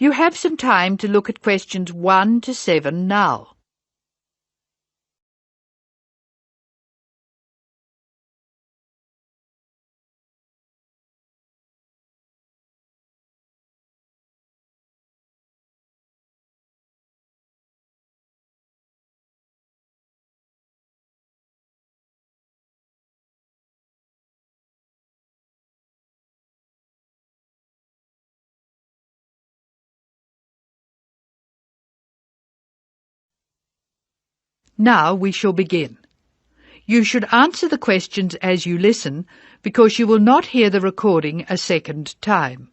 You have some time to look at questions 1 to 7 now. Now we shall begin. You should answer the questions as you listen, because you will not hear the recording a second time.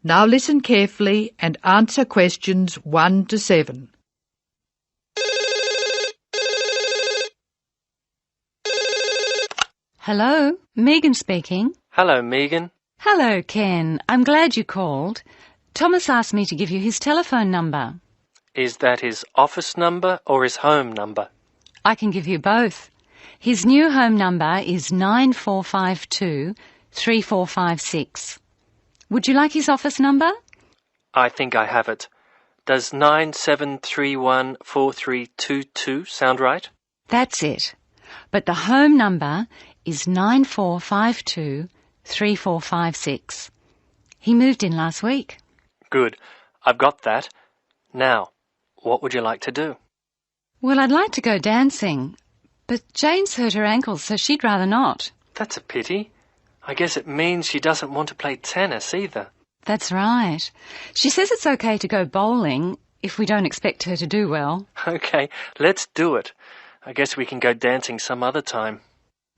Now listen carefully and answer questions 1 to 7. Hello, Megan speaking. Hello, Megan. Hello, Ken. I'm glad you called. Thomas asked me to give you his telephone number. Is that his office number or his home number? I can give you both. His new home number is 9452 3456. Would you like his office number? I think I have it. Does 97314322 sound right? That's it. But the home number is 9452 3456. He moved in last week. Good. I've got that. Now, what would you like to do? Well, I'd like to go dancing, but Jane's hurt her ankle, so she'd rather not. That's a pity. I guess it means she doesn't want to play tennis either. That's right. She says it's okay to go bowling if we don't expect her to do well. Okay, let's do it. I guess we can go dancing some other time.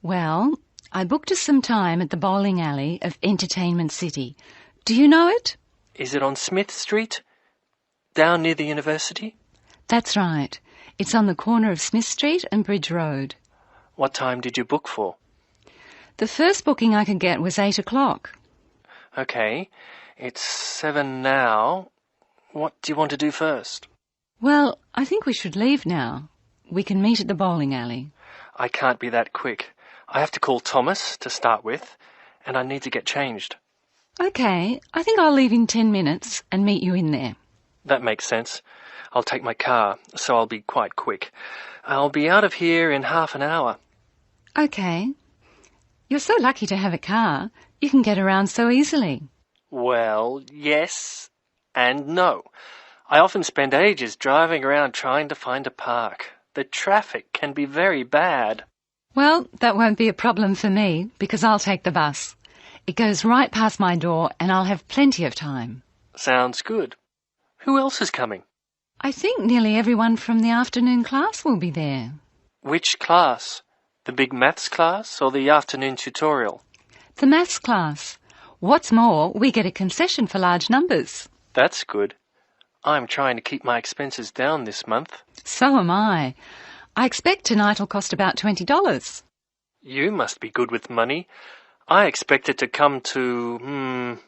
Well, I booked us some time at the bowling alley of Entertainment City. Do you know it? Is it on Smith Street? Down near the university? That's right. It's on the corner of Smith Street and Bridge Road. What time did you book for? The first booking I could get was 8 o'clock. Okay, it's 7 now. What do you want to do first? Well, I think we should leave now. We can meet at the bowling alley. I can't be that quick. I have to call Thomas to start with, and I need to get changed. Okay, I think I'll leave in 10 minutes and meet you in there. That makes sense. I'll take my car, so I'll be quite quick. I'll be out of here in half an hour. Okay. You're so lucky to have a car. You can get around so easily. Well, yes and no. I often spend ages driving around trying to find a park. The traffic can be very bad. Well, that won't be a problem for me, because I'll take the bus. It goes right past my door, and I'll have plenty of time. Sounds good. Who else is coming? I think nearly everyone from the afternoon class will be there. Which class? The big maths class or the afternoon tutorial? The maths class. What's more, we get a concession for large numbers. That's good. I'm trying to keep my expenses down this month. So am I. I expect tonight will cost about $20. You must be good with money. I expect it to come to,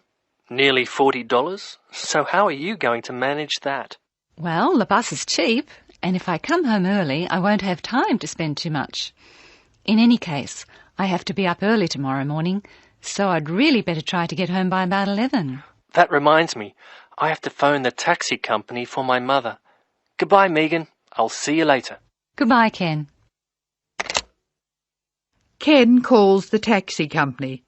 nearly $40. So how are you going to manage that? Well, the bus is cheap, and if I come home early, I won't have time to spend too much. In any case, I have to be up early tomorrow morning, so I'd really better try to get home by about 11. That reminds me. I have to phone the taxi company for my mother. Goodbye, Megan. I'll see you later. Goodbye, Ken. Ken calls the taxi company.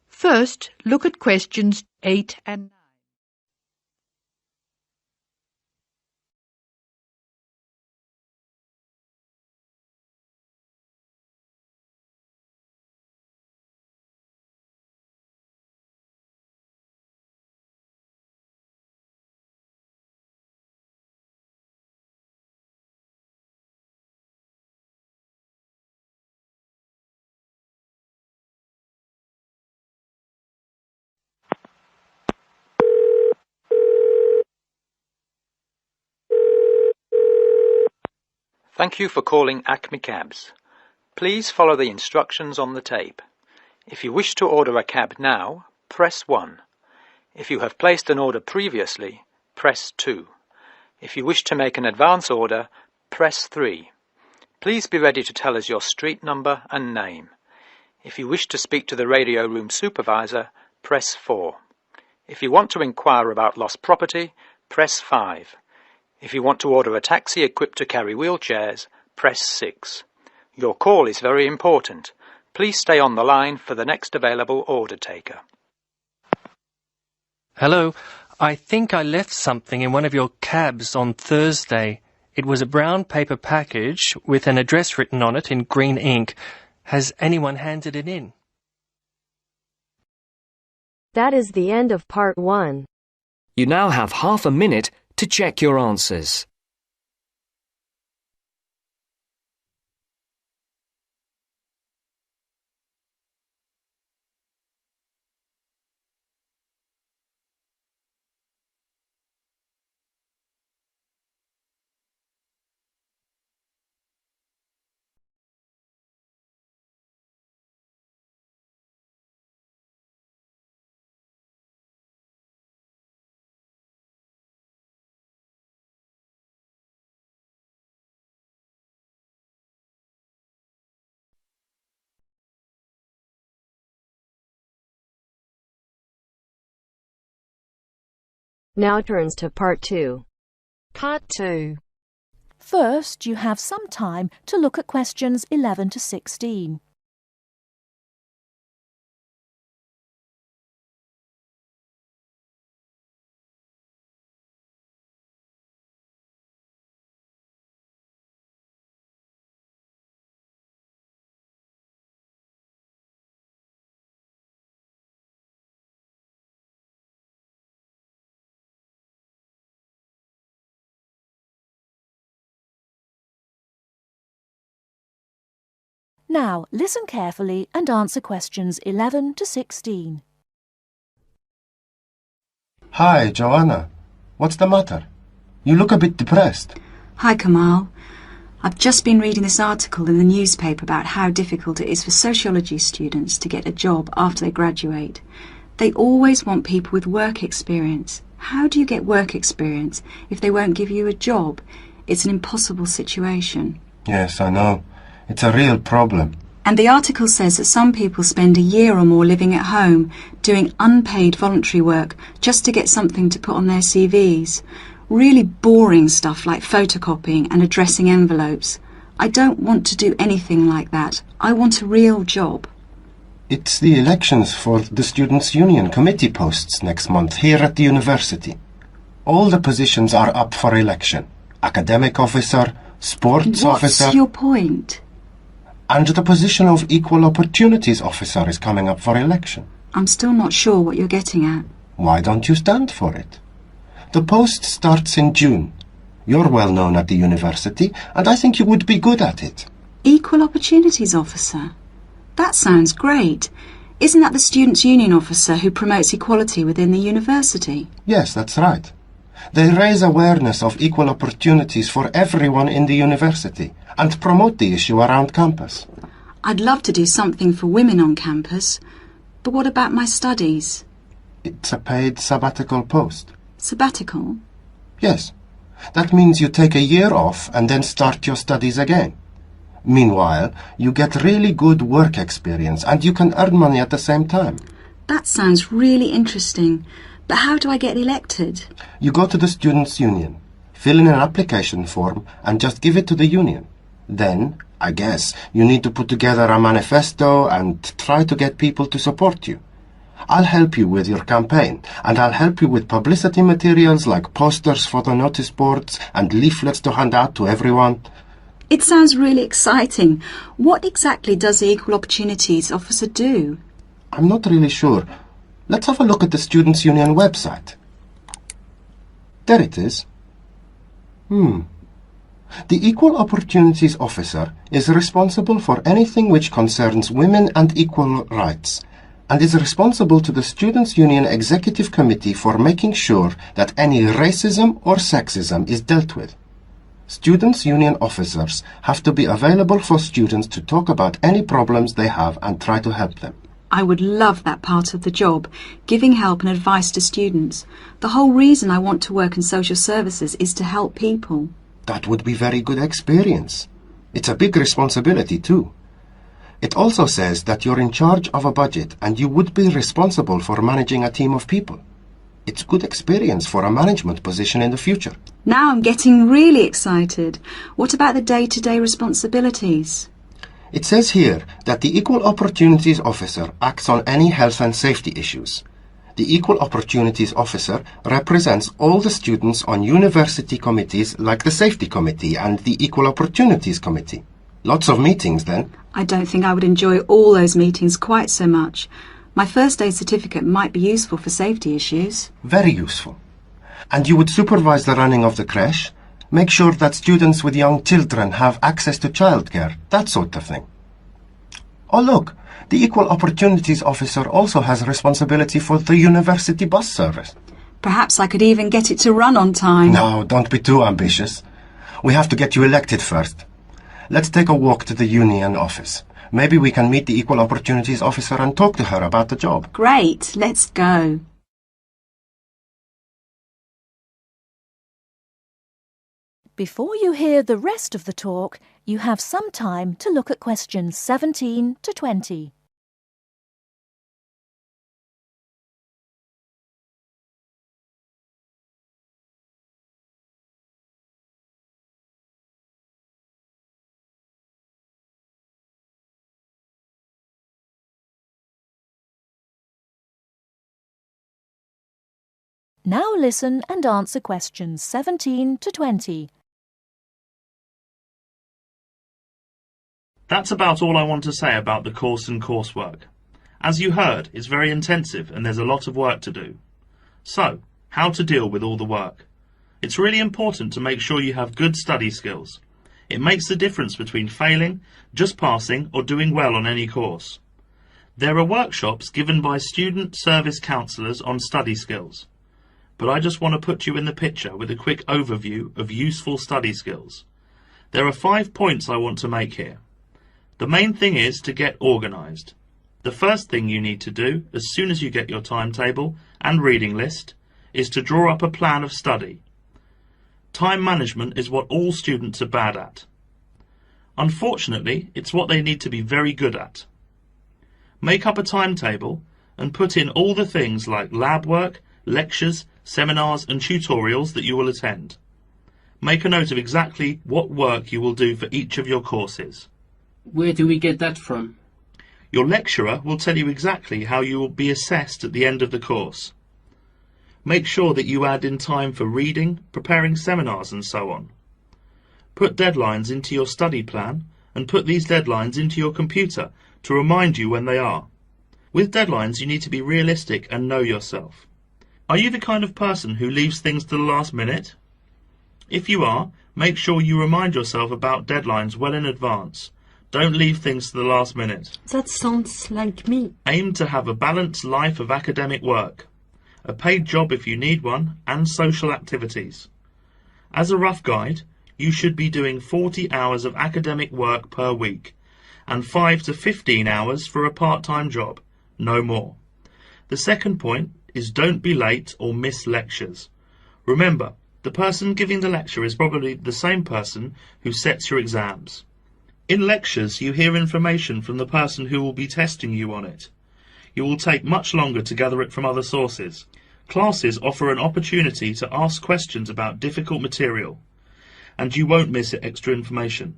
First, look at questions 8 and 9. Thank you for calling Acme Cabs. Please follow the instructions on the tape. If you wish to order a cab now, press 1. If you have placed an order previously, press 2. If you wish to make an advance order, press 3. Please be ready to tell us your street number and name. If you wish to speak to the radio room supervisor, press 4. If you want to inquire about lost property, press 5. If you want to order a taxi equipped to carry wheelchairs, press 6. Your call is very important. Please stay on the line for the next available order taker. Hello, I think I left something in one of your cabs on Thursday. It was a brown paper package with an address written on it in green ink. Has anyone handed it in? That is the end of part 1. You now have half a minute to check your answers. Now turns to part 2. Part 2. First, you have some time to look at questions 11 to 16. Now, listen carefully and answer questions 11 to 16. Hi, Joanna. What's the matter? You look a bit depressed. Hi, Kamal. I've just been reading this article in the newspaper about how difficult it is for sociology students to get a job after they graduate. They always want people with work experience. How do you get work experience if they won't give you a job? It's an impossible situation. Yes, I know. It's a real problem. And the article says that some people spend a year or more living at home, doing unpaid voluntary work, just to get something to put on their CVs. Really boring stuff like photocopying and addressing envelopes. I don't want to do anything like that. I want a real job. It's the elections for the Students' Union committee posts next month here at the university. All the positions are up for election. Academic officer, sports officer... What's your point? And the position of equal opportunities officer is coming up for election. I'm still not sure what you're getting at. Why don't you stand for it? The post starts in June. You're well known at the university, and I think you would be good at it. Equal opportunities officer? That sounds great. Isn't that the Students' Union officer who promotes equality within the university? Yes, that's right. They raise awareness of equal opportunities for everyone in the university and promote the issue around campus. I'd love to do something for women on campus, but what about my studies? It's a paid sabbatical post. Sabbatical? Yes. That means you take a year off and then start your studies again. Meanwhile, you get really good work experience and you can earn money at the same time. That sounds really interesting. But how do I get elected? You go to the Students' Union, fill in an application form and just give it to the union. Then, I guess, you need to put together a manifesto and try to get people to support you. I'll help you with your campaign, and I'll help you with publicity materials like posters, photo notice boards, and leaflets to hand out to everyone. It sounds really exciting. What exactly does the Equal Opportunities Officer do? I'm not really sure. Let's have a look at the Students' Union website. There it is. The Equal Opportunities Officer is responsible for anything which concerns women and equal rights, and is responsible to the Students' Union Executive Committee for making sure that any racism or sexism is dealt with. Students' Union officers have to be available for students to talk about any problems they have and try to help them. I would love that part of the job, giving help and advice to students. The whole reason I want to work in social services is to help people. That would be very good experience. It's a big responsibility too. It also says that you're in charge of a budget and you would be responsible for managing a team of people. It's good experience for a management position in the future. Now I'm getting really excited. What about the day-to-day responsibilities? It says here that the Equal Opportunities Officer acts on any health and safety issues. The Equal Opportunities Officer represents all the students on university committees like the Safety Committee and the Equal Opportunities Committee. Lots of meetings then. I don't think I would enjoy all those meetings quite so much. My first aid certificate might be useful for safety issues. Very useful. And you would supervise the running of the creche, make sure that students with young children have access to childcare, that sort of thing. Oh look, the Equal Opportunities Officer also has responsibility for the university bus service. Perhaps I could even get it to run on time. No, don't be too ambitious. We have to get you elected first. Let's take a walk to the union office. Maybe we can meet the Equal Opportunities Officer and talk to her about the job. Great, let's go. Before you hear the rest of the talk, you have some time to look at questions 17 to 20. Now listen and answer questions 17 to 20. That's about all I want to say about the course and coursework. As you heard, it's very intensive and there's a lot of work to do. So, how to deal with all the work? It's really important to make sure you have good study skills. It makes the difference between failing, just passing, or doing well on any course. There are workshops given by student service counsellors on study skills. But I just want to put you in the picture with a quick overview of useful study skills. There are 5 points I want to make here. The main thing is to get organised. The first thing you need to do, as soon as you get your timetable and reading list, is to draw up a plan of study. Time management is what all students are bad at. Unfortunately, it's what they need to be very good at. Make up a timetable and put in all the things like lab work, lectures, seminars and tutorials that you will attend. Make a note of exactly what work you will do for each of your courses. Where do we get that from? Your lecturer will tell you exactly how you will be assessed at the end of the course. Make sure that you add in time for reading, preparing seminars and so on. Put deadlines into your study plan and put these deadlines into your computer to remind you when they are. With deadlines you need to be realistic and know yourself. Are you the kind of person who leaves things to the last minute? If you are, make sure you remind yourself about deadlines well in advance. Don't leave things to the last minute. That sounds like me. Aim to have a balanced life of academic work, a paid job if you need one, and social activities. As a rough guide, you should be doing 40 hours of academic work per week, and 5 to 15 hours for a part-time job, no more. The second point is don't be late or miss lectures. Remember, the person giving the lecture is probably the same person who sets your exams. In lectures, you hear information from the person who will be testing you on it. You will take much longer to gather it from other sources. Classes offer an opportunity to ask questions about difficult material, and you won't miss extra information.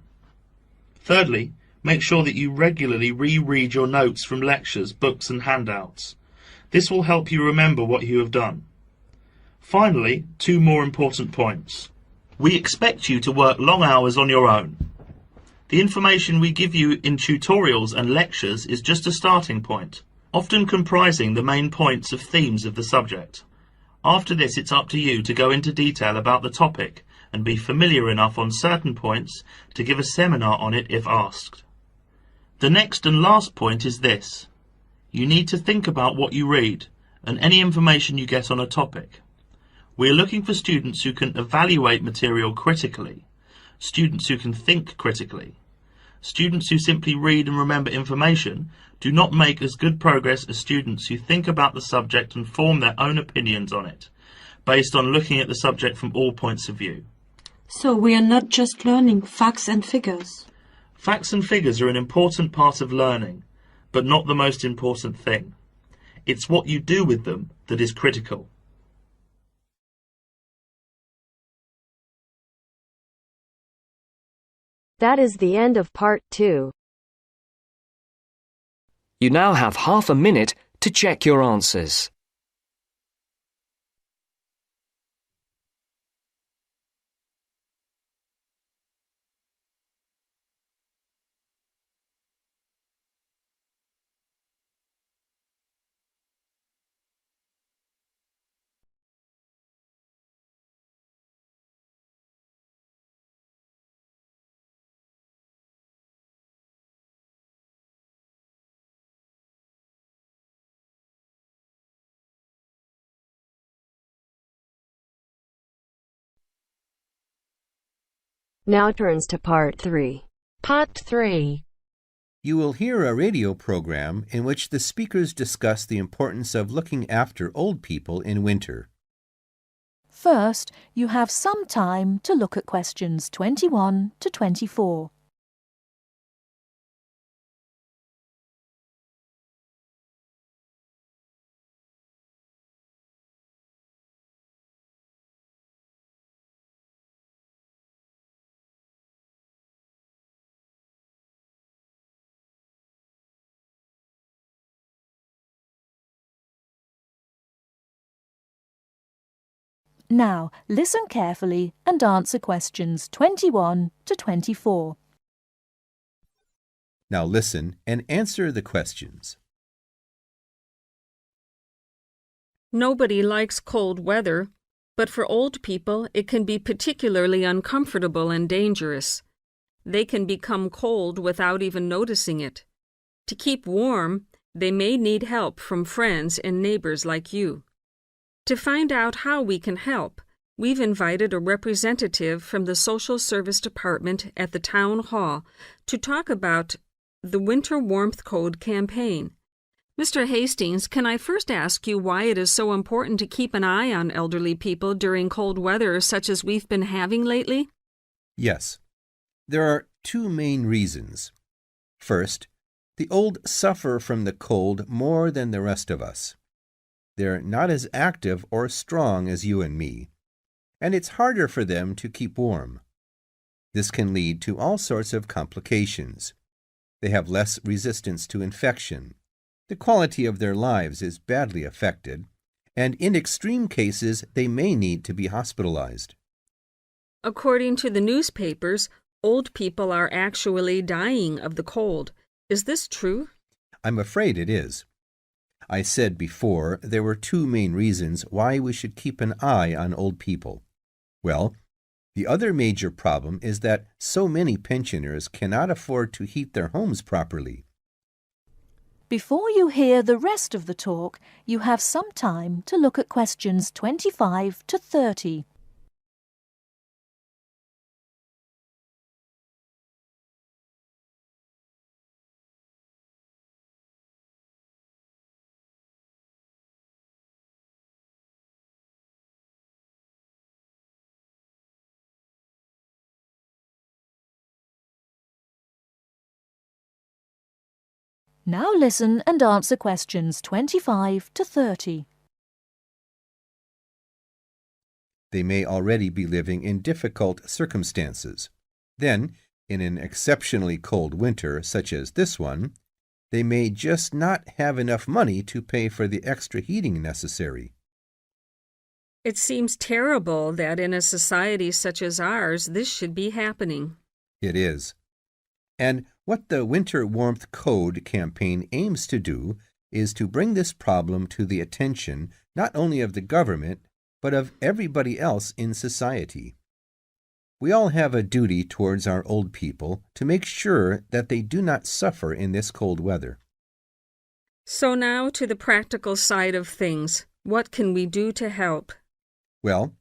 Thirdly, make sure that you regularly reread your notes from lectures, books and handouts. This will help you remember what you have done. Finally, 2 more important points. We expect you to work long hours on your own. The information we give you in tutorials and lectures is just a starting point, often comprising the main points of themes of the subject. After this, it's up to you to go into detail about the topic and be familiar enough on certain points to give a seminar on it if asked. The next and last point is this. You need to think about what you read and any information you get on a topic. We are looking for students who can evaluate material critically, students who can think critically. Students who simply read and remember information do not make as good progress as students who think about the subject and form their own opinions on it, based on looking at the subject from all points of view. So we are not just learning facts and figures. Facts and figures are an important part of learning, but not the most important thing. It's what you do with them that is critical. That is the end of part 2. You now have half a minute to check your answers. Now turns to part 3. Part 3. You will hear a radio program in which the speakers discuss the importance of looking after old people in winter. First, you have some time to look at questions 21 to 24. Now, listen carefully and answer questions 21 to 24. Now listen and answer the questions. Nobody likes cold weather, but for old people it can be particularly uncomfortable and dangerous. They can become cold without even noticing it. To keep warm, they may need help from friends and neighbors like you. To find out how we can help, we've invited a representative from the Social Service Department at the Town Hall to talk about the Winter Warmth Code campaign. Mr. Hastings, can I first ask you why it is so important to keep an eye on elderly people during cold weather such as we've been having lately? Yes. There are two main reasons. First, the old suffer from the cold more than the rest of us. They're not as active or strong as you and me, and it's harder for them to keep warm. This can lead to all sorts of complications. They have less resistance to infection. The quality of their lives is badly affected, and in extreme cases, they may need to be hospitalized. According to the newspapers, old people are actually dying of the cold. Is this true? I'm afraid it is. I said before there were two main reasons why we should keep an eye on old people. Well, the other major problem is that so many pensioners cannot afford to heat their homes properly. Before you hear the rest of the talk, you have some time to look at questions 25 to 30. Now listen and answer questions 25 to 30. They may already be living in difficult circumstances. Then, in an exceptionally cold winter such as this one, they may just not have enough money to pay for the extra heating necessary. It seems terrible that in a society such as ours, this should be happening. It is. And what the Winter Warmth Code campaign aims to do is to bring this problem to the attention not only of the government, but of everybody else in society. We all have a duty towards our old people to make sure that they do not suffer in this cold weather. So now to the practical side of things. What can we do to help? Well,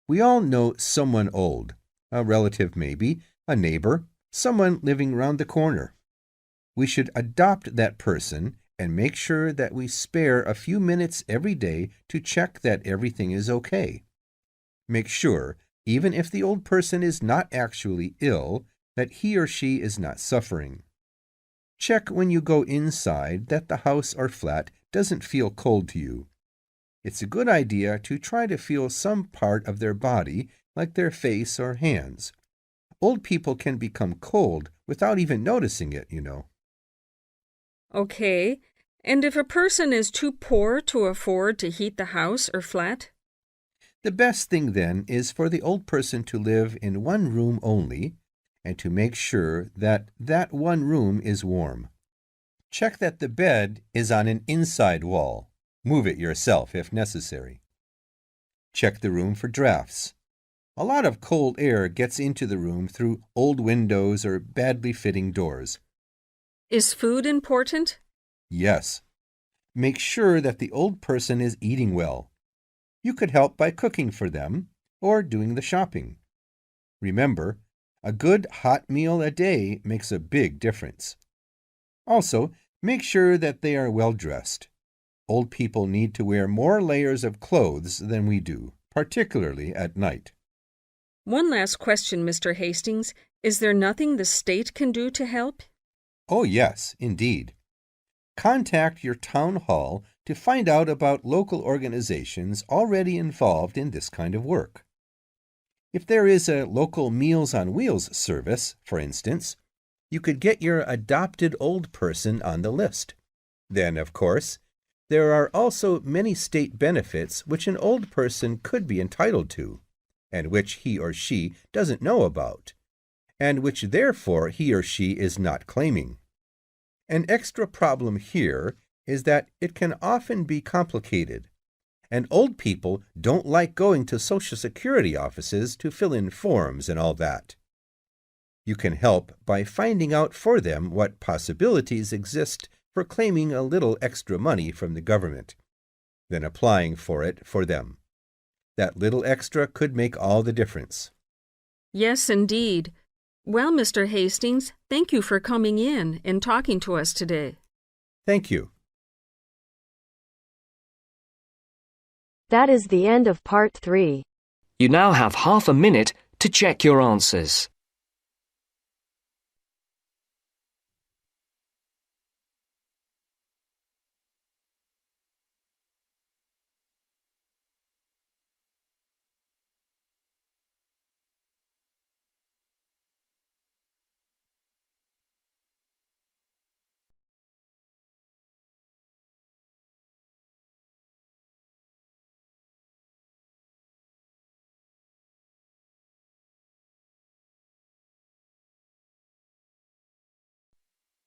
we all know someone old, a relative maybe, a neighbor, someone living round the corner. We should adopt that person and make sure that we spare a few minutes every day to check that everything is okay. Make sure, even if the old person is not actually ill, that he or she is not suffering. Check when you go inside that the house or flat doesn't feel cold to you. It's a good idea to try to feel some part of their body, like their face or hands. Old people can become cold without even noticing it, you know. Okay, and if a person is too poor to afford to heat the house or flat? The best thing then is for the old person to live in one room only, and to make sure that that one room is warm. Check that the bed is on an inside wall. Move it yourself if necessary. Check the room for drafts. A lot of cold air gets into the room through old windows or badly fitting doors. Is food important? Yes. Make sure that the old person is eating well. You could help by cooking for them or doing the shopping. Remember, a good hot meal a day makes a big difference. Also, make sure that they are well dressed. Old people need to wear more layers of clothes than we do, particularly at night. One last question, Mr. Hastings. Is there nothing the state can do to help? Oh, yes, indeed. Contact your town hall to find out about local organizations already involved in this kind of work. If there is a local Meals on Wheels service, for instance, you could get your adopted old person on the list. Then, of course, there are also many state benefits which an old person could be entitled to, and which he or she doesn't know about, and which therefore he or she is not claiming. An extra problem here is that it can often be complicated, and old people don't like going to Social Security offices to fill in forms and all that. You can help by finding out for them what possibilities exist for claiming a little extra money from the government, then applying for it for them. That little extra could make all the difference. Yes, indeed. Well, Mr. Hastings, thank you for coming in and talking to us today. Thank you. That is the end of part 3. You now have half a minute to check your answers.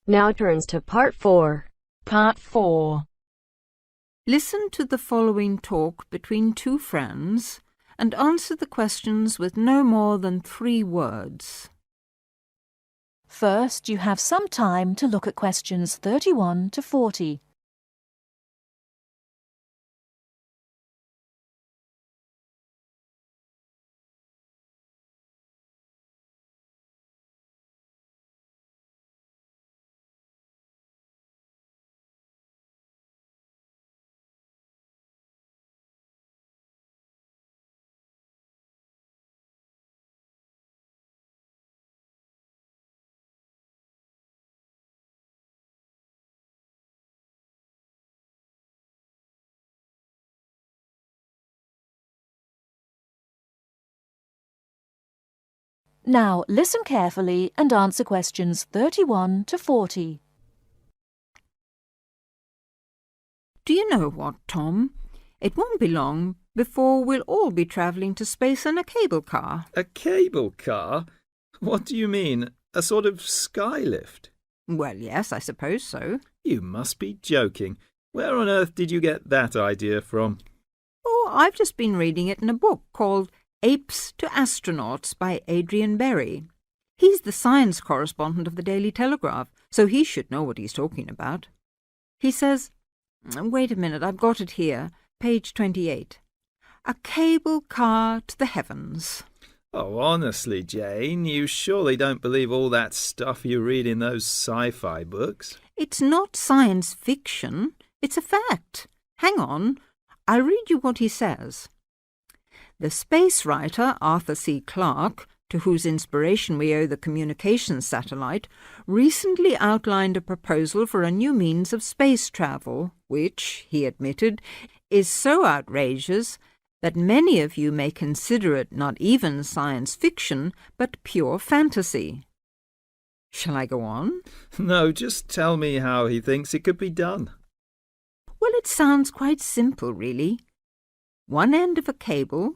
Now turns to part 4. Part 4. Listen to the following talk between two friends and answer the questions with no more than 3 words. First, you have some time to look at questions 31 to 40. Now listen carefully and answer questions 31 to 40. Do you know what, Tom? It won't be long before we'll all be travelling to space in a cable car. A cable car? What do you mean? A sort of skylift? Well, yes, I suppose so. You must be joking. Where on earth did you get that idea from? Oh, I've just been reading it in a book called Apes to Astronauts by Adrian Berry. He's the science correspondent of the Daily Telegraph, so he should know what he's talking about. He says, wait a minute, I've got it here, page 28. A cable car to the heavens. Oh, honestly, Jane, you surely don't believe all that stuff you read in those sci-fi books? It's not science fiction. It's a fact. Hang on. I'll read you what he says. The space writer Arthur C. Clarke, to whose inspiration we owe the communications satellite, recently outlined a proposal for a new means of space travel, which, he admitted, is so outrageous that many of you may consider it not even science fiction, but pure fantasy. Shall I go on? No, just tell me how he thinks it could be done. Well, it sounds quite simple, really. One end of a cable,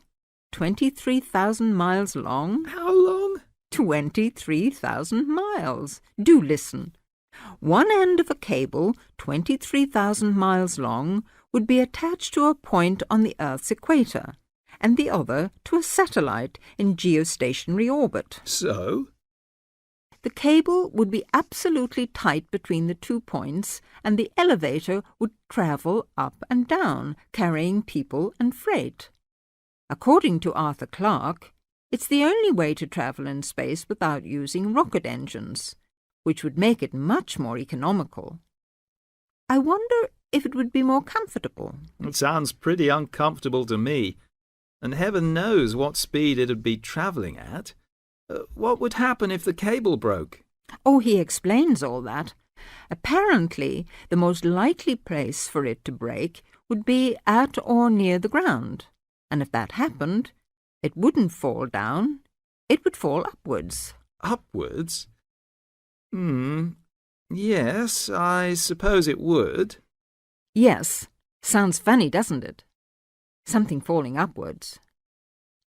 23,000 miles long. How long? 23,000 miles. Do listen. One end of a cable, 23,000 miles long, would be attached to a point on the Earth's equator, and the other to a satellite in geostationary orbit. So? The cable would be absolutely tight between the 2 points, and the elevator would travel up and down, carrying people and freight. According to Arthur Clarke, it's the only way to travel in space without using rocket engines, which would make it much more economical. I wonder if it would be more comfortable. It sounds pretty uncomfortable to me, and heaven knows what speed it'd be travelling at. What would happen if the cable broke? Oh, he explains all that. Apparently, the most likely place for it to break would be at or near the ground, and if that happened, it wouldn't fall down, it would fall upwards. Upwards? Yes, I suppose it would. Yes, sounds funny, doesn't it? Something falling upwards.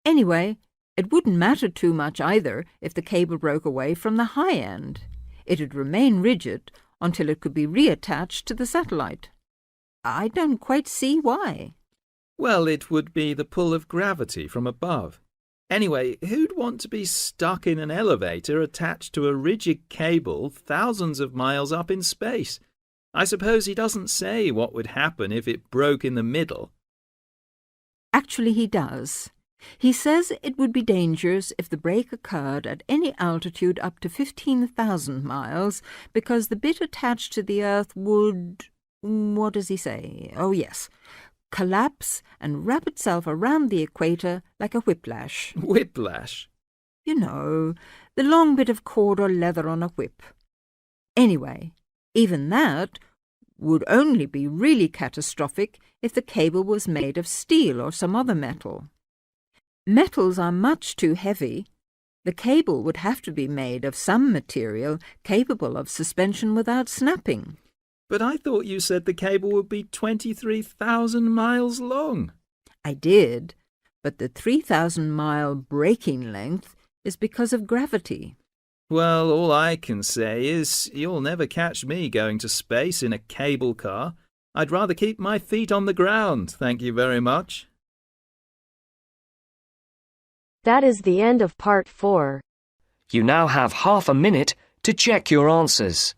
Anyway, it wouldn't matter too much either if the cable broke away from the high end. It'd remain rigid until it could be reattached to the satellite. I don't quite see why. Well, it would be the pull of gravity from above. Anyway, who'd want to be stuck in an elevator attached to a rigid cable thousands of miles up in space? I suppose he doesn't say what would happen if it broke in the middle. Actually, he does. He says it would be dangerous if the break occurred at any altitude up to 15,000 miles, because the bit attached to the Earth would... what does he say? Oh, yes. Collapse and wrap itself around the equator like a whiplash. Whiplash? You know, the long bit of cord or leather on a whip. Anyway, even that would only be really catastrophic if the cable was made of steel or some other metal. Metals are much too heavy. The cable would have to be made of some material capable of suspension without snapping. But I thought you said the cable would be 23,000 miles long. I did, but the 3,000-mile breaking length is because of gravity. Well, all I can say is you'll never catch me going to space in a cable car. I'd rather keep my feet on the ground, thank you very much. That is the end of part 4. You now have half a minute to check your answers.